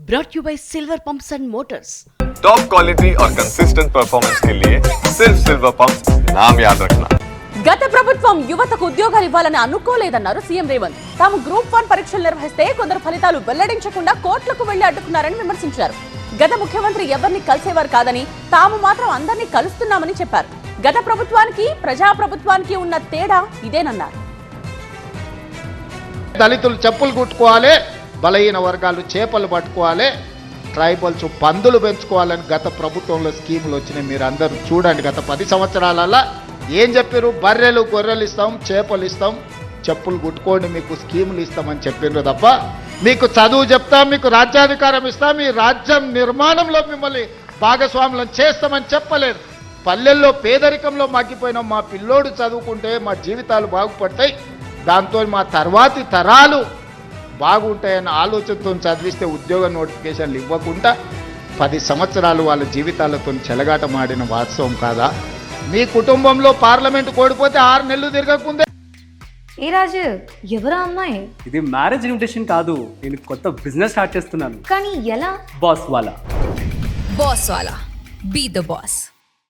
brought you by Silver Pumps and Motors. Top quality और consistent performance के लिए सिर्फ सिल्वर पंप्स नाम याद रखना. గత ప్రభుత్వం యువతకు ఉద్యోగాలు ఇవ్వాలని అనుకోలేదన్నారు సీఎం రేవంత్. తాము గ్రూప్ 1 పరీక్షలు నిర్వహిస్తే కొందరు ఫలితాలు వెల్లడించకుండా కోర్టులకు వెళ్లి అడ్డుకున్నారని విమర్శించారు. గత ముఖ్యమంత్రి ఎవరిని కలిసేవారు కాదని, తాము మాత్రం అందరినీ కలుస్తున్నామని చెప్పారు. గత ప్రభుత్వానికి ప్రజా ప్రభుత్వానికి ఉన్న తేడా ఇదేనన్నారు. దళితులు చెప్పులు కుట్టుకోవాలి, బలహీన వర్గాలు చేపలు పట్టుకోవాలి, ట్రైబల్స్ పందులు పెంచుకోవాలని గత ప్రభుత్వంలో స్కీములు వచ్చినాయి. మీరు అందరూ చూడండి, గత 10 సంవత్సరాలలో ఏం చెప్పారు? బర్రెలు గొర్రెలు ఇస్తాం, చేపలు ఇస్తాం, చెప్పులు కుట్టుకోండి, మీకు స్కీములు ఇస్తామని చెప్పిండ్రు తప్ప మీకు చదువు చెప్తాం, మీకు రాజ్యాధికారం ఇస్తాం, మీ రాజ్యం నిర్మాణంలో మిమ్మల్ని భాగస్వాములను చేస్తామని చెప్పలేదు. పల్లెల్లో పేదరికంలో మగ్గిపోయిన మా పిల్లోడు చదువుకుంటే మా జీవితాలు బాగుపడతాయి, దాంతో మా తర్వాతి తరాలు బాగుంటాయన్న ఆలోచనతో చదివిస్తే ఉద్యోగ నోటిఫికేషన్లు ఇవ్వకుండా 10 సంవత్సరాలు వాళ్ళ జీవితాలతో చెలగాటమాడిన వాస్తవం కాదా? మీ కుటుంబంలో పార్లమెంట్ కోడిపోతే 6 నెలలు తిరగకుందే. ఏ రాజు, ఎవరా అమ్మాయి? ఇది మ్యారేజ్ ఇన్విటేషన్ కాదు, నేను కొత్త బిజినెస్ స్టార్ట్ చేస్తున్నాను. కానీ ఎలా? బాస్ వాలా. Be the boss.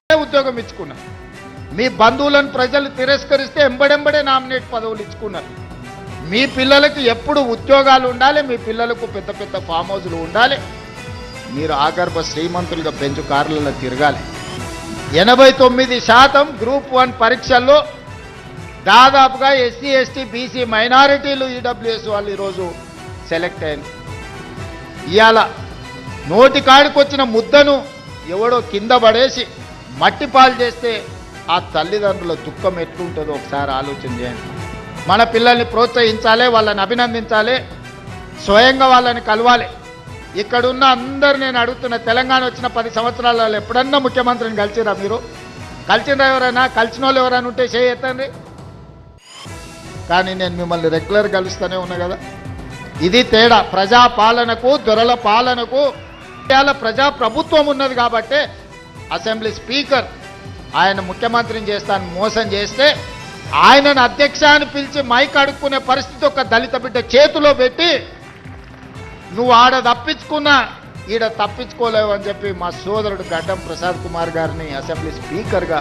ఉద్యోగం ఇచ్చుకున్నారు. మీ బంధువులను ప్రజలు తిరస్కరిస్తే ఎంబడెంబడే నామినేట్ పదవులు ఇచ్చుకున్నారు. మీ పిల్లలకి ఎప్పుడు ఉద్యోగాలు ఉండాలి, మీ పిల్లలకు పెద్ద పెద్ద ఫామ్ హౌస్లు ఉండాలి, మీరు ఆగర్భ శ్రీమంతులుగా బెంచ్ కార్లలో తిరగాలి. 89% గ్రూప్ 1 పరీక్షల్లో దాదాపుగా ఎస్సీ ఎస్టీ బీసీ మైనారిటీలు ఈడబ్ల్యూఎస్ వాళ్ళు ఈరోజు సెలెక్ట్ అయ్యారు. ఇవాళ నోటి కాడికి వచ్చిన ముద్దను ఎవడో కింద పడేసి మట్టి పాలు చేస్తే ఆ తల్లిదండ్రుల దుఃఖం ఎట్లుంటుందో ఒకసారి ఆలోచన చేయండి. మన పిల్లల్ని ప్రోత్సహించాలి, వాళ్ళని అభినందించాలి, స్వయంగా వాళ్ళని కలవాలి. ఇక్కడున్న అందరు నేను అడుగుతున్న, తెలంగాణ వచ్చిన 10 సంవత్సరాలలో ఎప్పుడన్నా ముఖ్యమంత్రిని కలిసిరా? మీరు కలిసినా? ఎవరైనా కలిసిన వాళ్ళు ఎవరైనా ఉంటే చేయొద్దండి. కానీ నేను మిమ్మల్ని రెగ్యులర్ కలుస్తూనే ఉన్నా కదా. ఇది తేడా. ప్రజాపాలనకు దొరల పాలనకు ఇవాళ ప్రజా ప్రభుత్వం ఉన్నది కాబట్టి అసెంబ్లీ స్పీకర్ ఆయన ముఖ్యమంత్రిని చేస్తాను మోసం చేస్తే ఆయనను అధ్యక్ష అని పిలిచి మైక్ అడుక్కునే పరిస్థితి ఒక దళిత బిడ్డ చేతిలో పెట్టి నువ్వు ఆడ తప్పించుకున్నా ఈడ తప్పించుకోలేవు అని చెప్పి మా సోదరుడు గడ్డం ప్రసాద్ కుమార్ గారిని అసెంబ్లీ స్పీకర్గా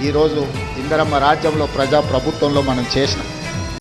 ఈరోజు ఇందిరమ్మ రాజ్యంలో ప్రజా ప్రభుత్వంలో మనం చేసినాం.